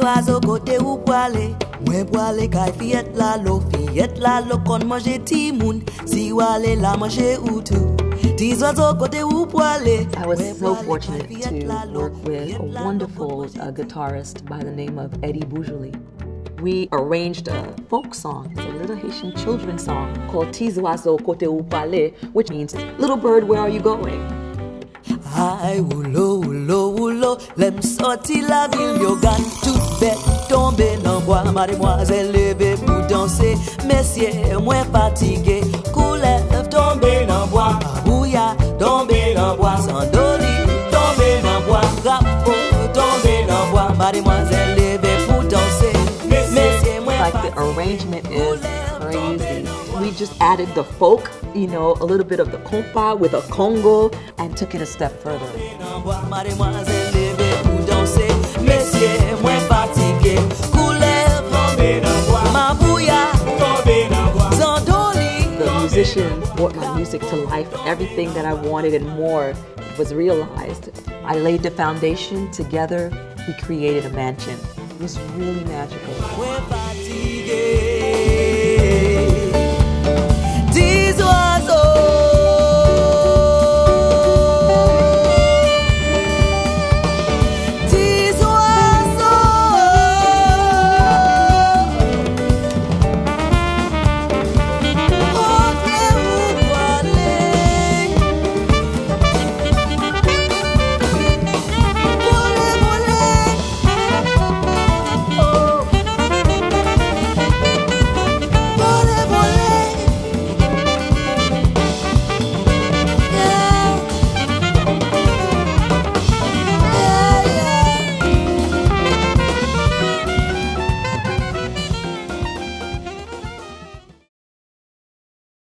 oiseaux côté où poilé. Moi poilé kay fiet la lo kon manger timoun. Si wale la manger ou tout. Tis oiseaux côté où poilé. I was so fortunate to work with a wonderful guitarist by the name of Eddie Boujouli. We arranged a folk song, it's a little Haitian children's song called Tis oiseaux côté où poilé, which means little bird, where are you going? Aïe, oulô, oulô, oulô, l'aime sorti la ville, yo gagne toute bête, tomber dans bois, mademoiselle levée pour danser, messieurs, moins fatigué, coulève, tomber dans bois, bouilla, tomber dans bois, sandoli, tomber dans bois, drapeau, tomber dans bois, mademoiselle levée pour danser, messieurs, moins like the arrangement is crazy. We just added the folk, you know, a little bit of the compa with a congo and took it a step further. The musicians brought my music to life. Everything that I wanted and more was realized. I laid the foundation together. We created a mansion. It was really magical.